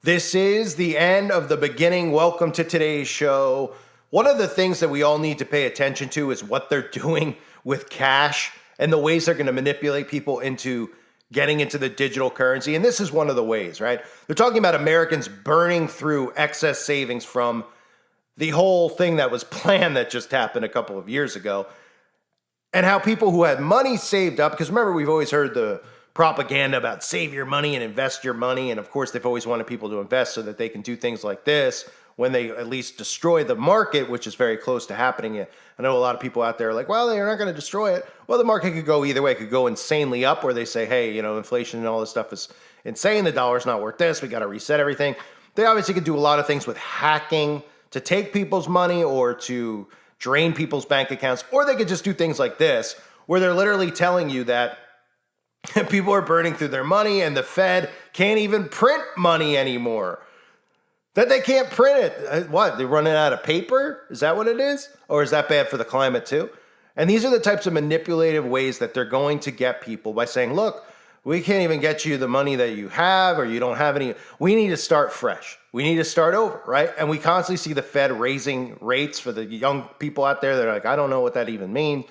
This is the end of the beginning. Welcome to today's show. One of the things that we all need to pay attention to is what they're doing with cash and the ways they're going to manipulate people into getting into the digital currency. And this is one of the ways, right? They're talking about Americans burning through excess savings from the whole thing that was planned that just happened a couple of years ago. And how people who had money saved up, because remember, we've always heard the propaganda about save your money and invest your money. And of course, they've always wanted people to invest so that they can do things like this when they at least destroy the market, which is very close to happening. I know a lot of people out there are like, well, they're not going to destroy it. Well, the market could go either way. It could go insanely up where they say, hey, inflation and all this stuff is insane. The dollar's not worth this. We got to reset everything. They obviously could do a lot of things with hacking to take people's money or to drain people's bank accounts, or they could just do things like this where they're literally telling you that people are burning through their money and the Fed can't even print money anymore. That they can't print it. What? They're running out of paper? Is that what it is? Or is that bad for the climate too? And these are the types of manipulative ways that they're going to get people by saying, look, we can't even get you the money that you have, or you don't have any. We need to start fresh. We need to start over, right? And we constantly see the Fed raising rates for the young people out there that are like, I don't know what that even means.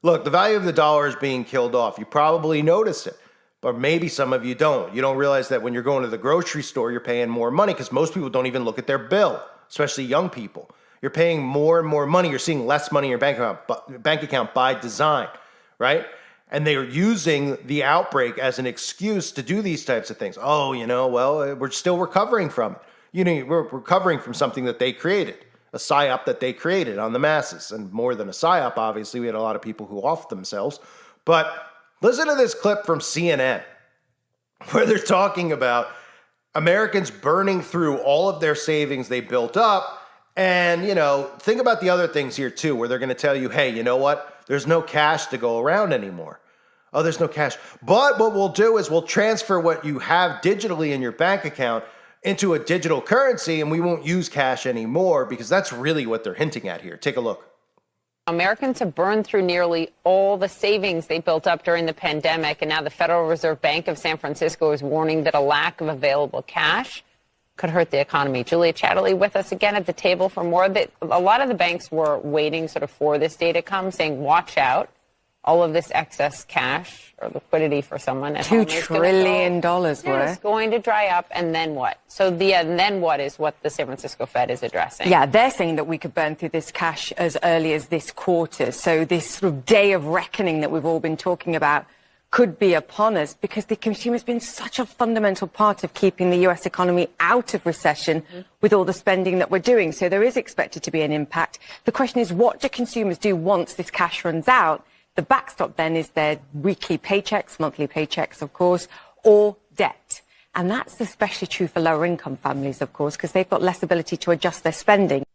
Look, the value of the dollar is being killed off. You probably noticed it, but maybe some of you don't. You don't realize that when you're going to the grocery store, you're paying more money because most people don't even look at their bill, especially young people. You're paying more and more money. You're seeing less money in your bank account by design, right? And they are using the outbreak as an excuse to do these types of things. Oh, well, we're still recovering from it. We're recovering from something that they created. A psyop that they created on the masses. And more than a psyop, obviously, we had a lot of people who offed themselves. But listen to this clip from CNN where they're talking about Americans burning through all of their savings they built up. And, think about the other things here, too, where they're going to tell you, hey, you know what? There's no cash to go around anymore. Oh, there's no cash. But what we'll do is we'll transfer what you have digitally in your bank account into a digital currency, and we won't use cash anymore, because that's really what they're hinting at here. Take a look. Americans have burned through nearly all the savings they built up during the pandemic, and now the Federal Reserve Bank of San Francisco is warning that a lack of available cash could hurt the economy. Julia Chatterley with us again at the table for more. A lot of the banks were waiting sort of for this day to come, saying, watch out. All of this excess cash or liquidity for someone at home $2 trillion worth. It's going to dry up, and then what? So then what is what the San Francisco Fed is addressing. Yeah, they're saying that we could burn through this cash as early as this quarter. So this sort of day of reckoning that we've all been talking about could be upon us, because the consumer's been such a fundamental part of keeping the U.S. economy out of recession with all the spending that we're doing. So there is expected to be an impact. The question is, what do consumers do once this cash runs out? The backstop then is their weekly paychecks, monthly paychecks, of course, or debt. And that's especially true for lower income families, of course, because they've got less ability to adjust their spending.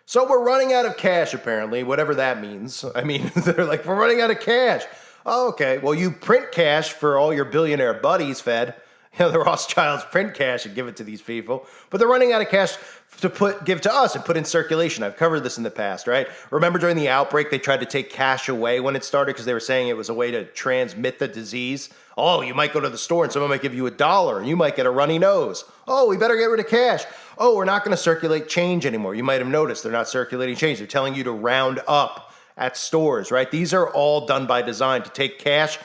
So we're running out of cash, apparently, whatever that means. I mean, they're like, we're running out of cash. Oh, okay. Well, you print cash for all your billionaire buddies, Fed. The Rothschilds print cash and give it to these people. But they're running out of cash to give to us and put in circulation. I've covered this in the past, right? Remember during the outbreak, they tried to take cash away when it started because they were saying it was a way to transmit the disease. Oh, you might go to the store and someone might give you $1 and you might get a runny nose. Oh, we better get rid of cash. Oh, we're not going to circulate change anymore. You might have noticed they're not circulating change. They're telling you to round up at stores, right? These are all done by design to take cash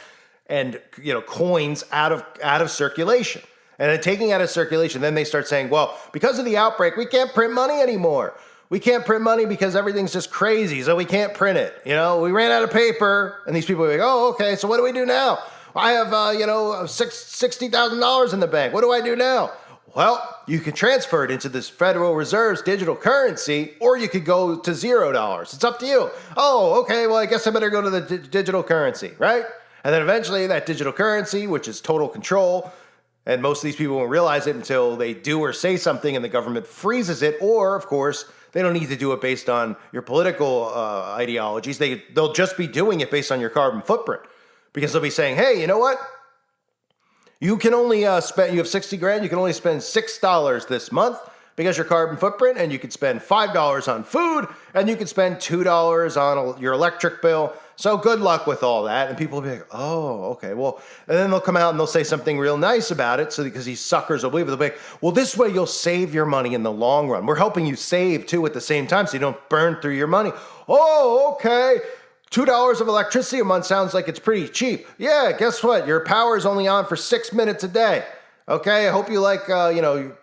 and coins out of circulation. And then taking out of circulation, then they start saying, well, because of the outbreak, we can't print money anymore. We can't print money because everything's just crazy, so we can't print it. We ran out of paper, and these people are like, oh, okay, so what do we do now? I have, $60,000 in the bank. What do I do now? Well, you can transfer it into this Federal Reserve's digital currency, or you could go to $0. It's up to you. Oh, okay, well, I guess I better go to the digital currency, right? And then eventually that digital currency, which is total control, and most of these people won't realize it until they do or say something and the government freezes it. Or, of course, they don't need to do it based on your political ideologies. They'll just be doing it based on your carbon footprint, because they'll be saying, hey, you know what? You can only you have 60 grand. You can only spend $6 this month because your carbon footprint, and you could spend $5 on food, and you could spend $2 on your electric bill. So good luck with all that. And people will be like, oh, okay, well, and then they'll come out and they'll say something real nice about it. So because these suckers will believe it, they'll be like, well, this way you'll save your money in the long run. We're helping you save too at the same time so you don't burn through your money. Oh, okay. $2 of electricity a month sounds like it's pretty cheap. Yeah, guess what? Your power is only on for 6 minutes a day. Okay, I hope you like,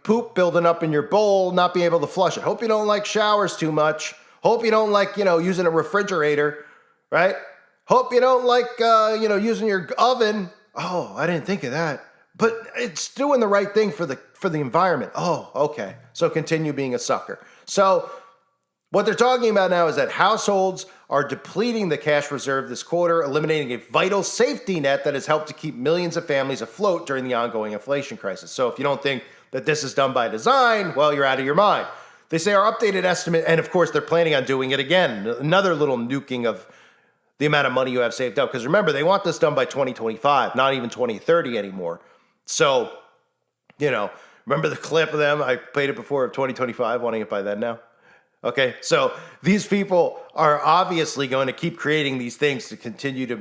poop building up in your bowl, not being able to flush it. Hope you don't like showers too much. Hope you don't like, using a refrigerator, right? Hope you don't like, using your oven. Oh, I didn't think of that. But it's doing the right thing for the environment. Oh, okay. So continue being a sucker. So what they're talking about now is that households are depleting the cash reserve this quarter, eliminating a vital safety net that has helped to keep millions of families afloat during the ongoing inflation crisis. So if you don't think that this is done by design, well, you're out of your mind. They say our updated estimate, and of course they're planning on doing it again, another little nuking of the amount of money you have saved up. Because remember, they want this done by 2025, not even 2030 anymore. So, remember the clip of them? I played it before of 2025, wanting it by then now. Okay, so these people are obviously going to keep creating these things to continue to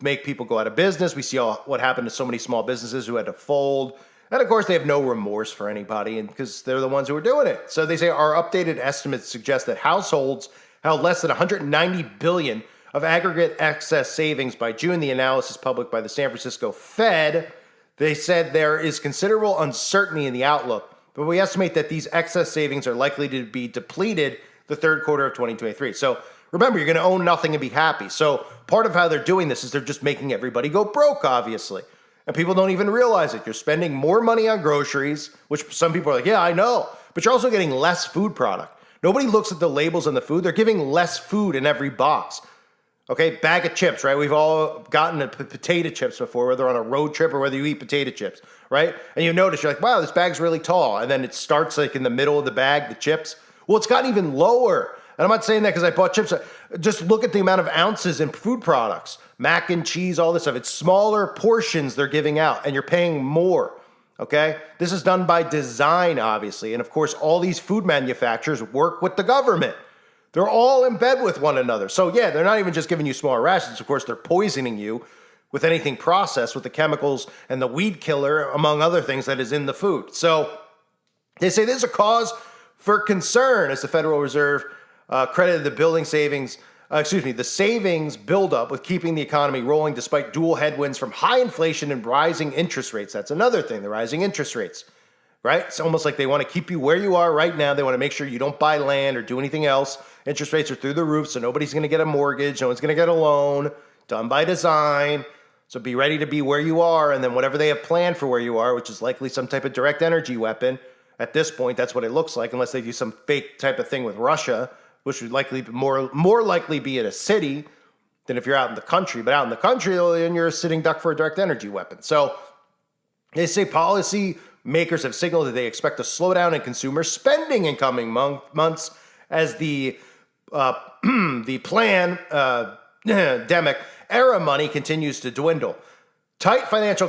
make people go out of business. We see what happened to so many small businesses who had to fold. And of course, they have no remorse for anybody because they're the ones who are doing it. So they say our updated estimates suggest that households held less than $190 billion of aggregate excess savings by June. The analysis published by the San Francisco Fed, they said there is considerable uncertainty in the outlook, but we estimate that these excess savings are likely to be depleted the third quarter of 2023. So remember, you're going to own nothing and be happy. So part of how they're doing this is they're just making everybody go broke, obviously. And people don't even realize it. You're spending more money on groceries, which some people are like, yeah, I know. But you're also getting less food product. Nobody looks at the labels on the food. They're giving less food in every box. Okay, bag of chips, right? We've all gotten potato chips before, whether on a road trip or whether you eat potato chips, right? And you notice, you're like, wow, this bag's really tall. And then it starts like in the middle of the bag, the chips. Well, it's gotten even lower. And I'm not saying that because I bought chips. Just look at the amount of ounces in food products, mac and cheese, all this stuff. It's smaller portions they're giving out, and you're paying more, okay? This is done by design, obviously. And of course, all these food manufacturers work with the government. They're all in bed with one another. So yeah, they're not even just giving you smaller rations. Of course, they're poisoning you with anything processed with the chemicals and the weed killer, among other things, that is in the food. So they say there's a cause for concern as the Federal Reserve credited the savings buildup with keeping the economy rolling despite dual headwinds from high inflation and rising interest rates. That's another thing, the rising interest rates, right? It's almost like they want to keep you where you are right now. They want to make sure you don't buy land or do anything else. Interest rates are through the roof, so nobody's going to get a mortgage. No one's going to get a loan, done by design. So be ready to be where you are, and then whatever they have planned for where you are, which is likely some type of direct energy weapon. At this point, that's what it looks like, unless they do some fake type of thing with Russia, which would likely be more likely be in a city than if you're out in the country. But out in the country, then you're a sitting duck for a direct energy weapon. So they say policy makers have signaled that they expect a slowdown in consumer spending in coming months as the pandemic era money continues to dwindle. Tight financial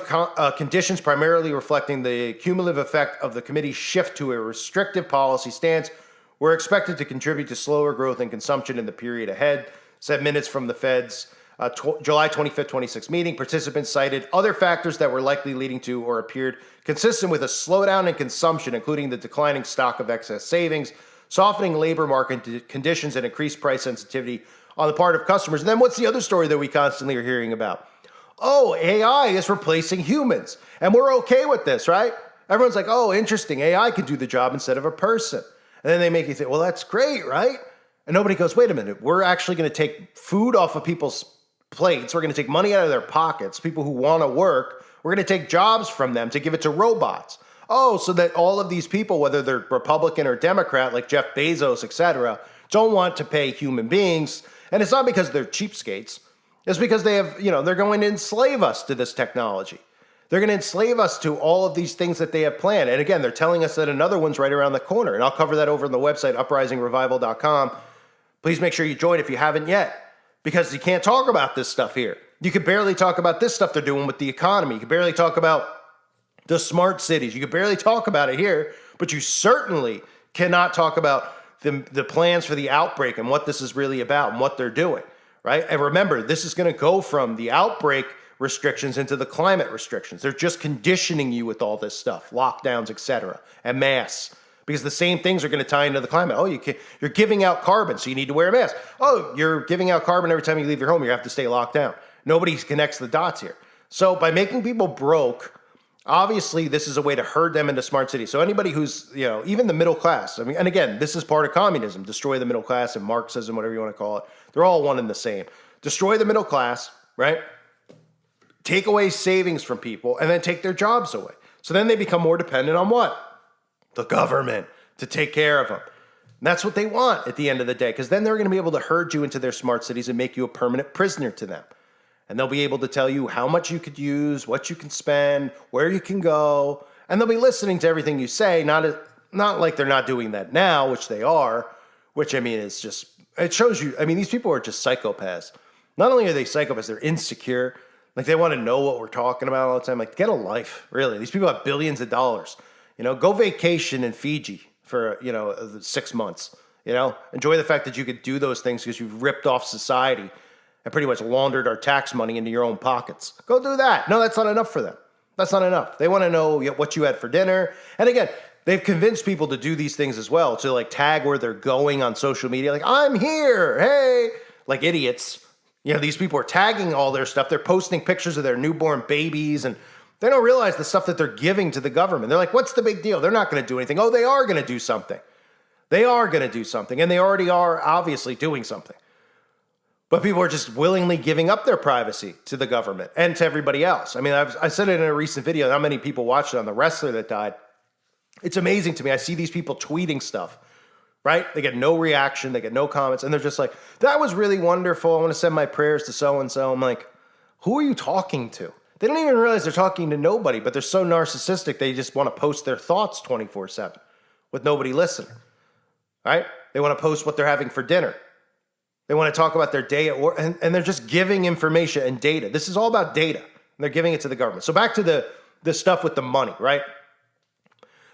conditions, primarily reflecting the cumulative effect of the committee's shift to a restrictive policy stance, were expected to contribute to slower growth and consumption in the period ahead, said minutes from the Fed's July 25th, 26th meeting. Participants cited other factors that were likely leading to or appeared consistent with a slowdown in consumption, including the declining stock of excess savings, softening labor market conditions, and increased price sensitivity on the part of customers. And then what's the other story that we constantly are hearing about? Oh, AI is replacing humans. And we're okay with this, right? Everyone's like, oh, interesting. AI can do the job instead of a person. And then they make you think, well, that's great, right? And nobody goes, wait a minute. We're actually going to take food off of people's plates. We're going to take money out of their pockets, people who want to work. We're going to take jobs from them to give it to robots. Oh, so that all of these people, whether they're Republican or Democrat, like Jeff Bezos, et cetera, don't want to pay human beings. And it's not because they're cheapskates. It's because they have, they're going to enslave us to this technology. They're going to enslave us to all of these things that they have planned. And again, they're telling us that another one's right around the corner. And I'll cover that over on the website, uprisingrevival.com. Please make sure you join if you haven't yet, because you can't talk about this stuff here. You can barely talk about this stuff they're doing with the economy. You can barely talk about the smart cities. You can barely talk about it here, but you certainly cannot talk about the plans for the outbreak and what this is really about and what they're doing, right? And remember, this is going to go from the outbreak restrictions into the climate restrictions. They're just conditioning you with all this stuff, lockdowns, etc., and masks. Because the same things are going to tie into the climate. Oh, you're giving out carbon, so you need to wear a mask. Oh, you're giving out carbon every time you leave your home. You have to stay locked down. Nobody connects the dots here. So by making people broke, obviously this is a way to herd them into smart cities. So anybody who's, even the middle class. I mean, and again, this is part of communism. Destroy the middle class and Marxism, whatever you want to call it. They're all one and the same. Destroy the middle class, right? Take away savings from people and then take their jobs away. So then they become more dependent on what? The government to take care of them. And that's what they want at the end of the day, because then they're going to be able to herd you into their smart cities and make you a permanent prisoner to them. And they'll be able to tell you how much you could use, what you can spend, where you can go. And they'll be listening to everything you say, not like they're not doing that now, which they are, which, I mean, is just, it shows you, I mean, these people are just psychopaths. Not only are they psychopaths, they're insecure. Like, they want to know what we're talking about all the time. Like, get a life, really. These people have billions of dollars. Go vacation in Fiji for, 6 months, enjoy the fact that you could do those things because you've ripped off society and pretty much laundered our tax money into your own pockets. Go do that. No, that's not enough for them. That's not enough. They want to know what you had for dinner. And again, they've convinced people to do these things as well, to like tag where they're going on social media. Like, I'm here. Hey, like idiots. These people are tagging all their stuff. They're posting pictures of their newborn babies, and they don't realize the stuff that they're giving to the government. They're like, what's the big deal? They're not going to do anything. Oh, they are going to do something. They are going to do something. And they already are obviously doing something. But people are just willingly giving up their privacy to the government and to everybody else. I mean, I said it in a recent video, not many people watched it, on the wrestler that died. It's amazing to me. I see these people tweeting stuff, right? They get no reaction. They get no comments. And they're just like, that was really wonderful. I want to send my prayers to so-and-so. I'm like, who are you talking to? They don't even realize they're talking to nobody, but they're so narcissistic, they just want to post their thoughts 24/7 with nobody listening, right? They want to post what they're having for dinner. They want to talk about their day at work, and they're just giving information and data. This is all about data, and they're giving it to the government. So back to the stuff with the money, right?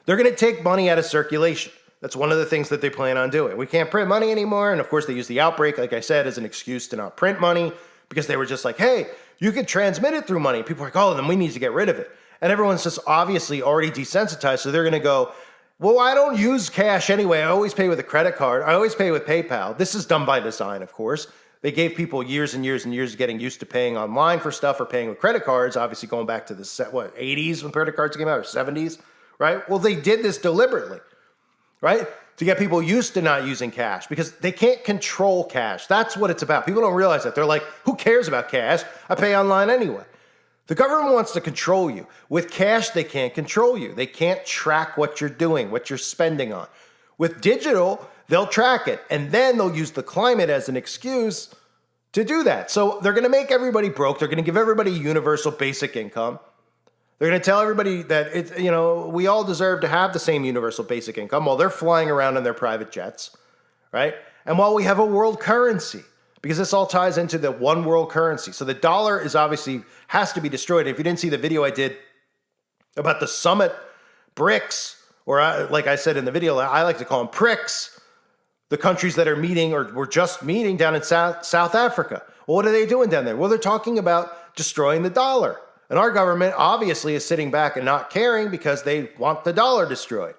They're going to take money out of circulation. That's one of the things that they plan on doing. We can't print money anymore, and of course they use the outbreak, like I said, as an excuse to not print money, because they were just like, hey, you could transmit it through money. People are like, oh, then we need to get rid of it. And everyone's just obviously already desensitized. So they're going to go, well, I don't use cash anyway. I always pay with a credit card. I always pay with PayPal. This is done by design, of course. They gave people years and years and years of getting used to paying online for stuff or paying with credit cards, obviously going back to the 80s when credit cards came out, or 70s, right? Well, they did this deliberately, right? To get people used to not using cash, because they can't control cash. That's what it's about. People don't realize that. They're like, who cares about cash? I pay online anyway. The government wants to control you. With cash, they can't control you. They can't track what you're doing, what you're spending on. With digital, they'll track it, and then they'll use the climate as an excuse to do that. So they're going to make everybody broke. They're going to give everybody universal basic income. They're going to tell everybody that we all deserve to have the same universal basic income while they're flying around in their private jets, right? And while we have a world currency, because this all ties into the one world currency. So the dollar is obviously has to be destroyed. If you didn't see the video I did about the summit BRICS, or like I said in the video, I like to call them pricks, the countries that are meeting or were just meeting down in South Africa. Well, what are they doing down there? Well, they're talking about destroying the dollar. And our government obviously is sitting back and not caring because they want the dollar destroyed,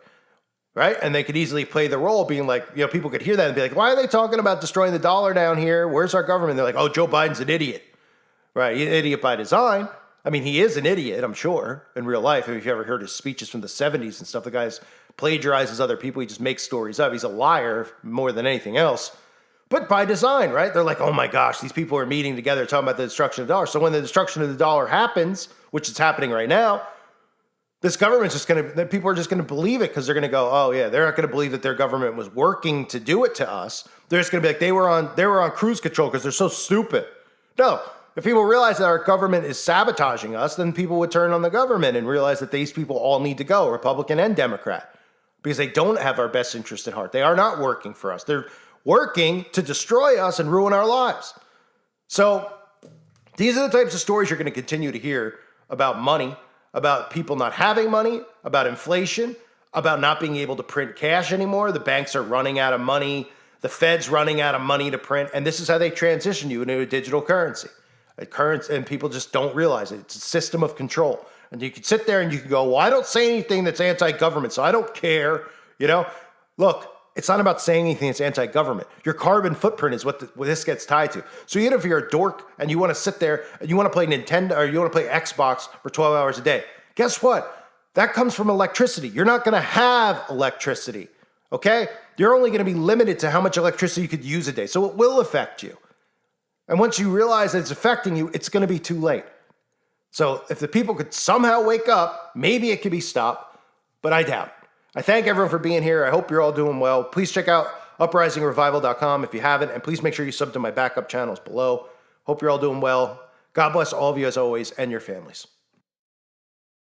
right? And they could easily play the role being like, people could hear that and be like, why are they talking about destroying the dollar down here? Where's our government? They're like, oh, Joe Biden's an idiot, right? He's an idiot by design. I mean, he is an idiot, I'm sure, in real life. If you ever heard his speeches from the 70s and stuff, the guy's plagiarizes other people. He just makes stories up. He's a liar more than anything else. But by design, right? They're like, oh my gosh, these people are meeting together talking about the destruction of the dollar. So when the destruction of the dollar happens, which is happening right now, this government's just going to, people are just going to believe it because they're going to go, oh yeah, they're not going to believe that their government was working to do it to us. They're just going to be like, they were on cruise control because they're so stupid. No, if people realize that our government is sabotaging us, then people would turn on the government and realize that these people all need to go, Republican and Democrat, because they don't have our best interest at heart. They are not working for us. They're working to destroy us and ruin our lives. So these are the types of stories you're going to continue to hear about money, about people not having money, about inflation, about not being able to print cash anymore. The banks are running out of money. the Fed's running out of money to print, and this is how they transition you into a digital currency. And people just don't realize it. It's a system of control. And you can sit there and you can go, well, I don't say anything that's anti-government, so I don't care. Look, it's not about saying anything that's anti-government. Your carbon footprint is what this gets tied to. So even if you're a dork and you want to sit there and you want to play Nintendo or you want to play Xbox for 12 hours a day, guess what? That comes from electricity. You're not going to have electricity, okay? You're only going to be limited to how much electricity you could use a day. So it will affect you. And once you realize that it's affecting you, it's going to be too late. So if the people could somehow wake up, maybe it could be stopped, but I doubt it. I thank everyone for being here. I hope you're all doing well. Please check out uprisingrevival.com if you haven't, and please make sure you sub to my backup channels below. Hope you're all doing well. God bless all of you as always and your families.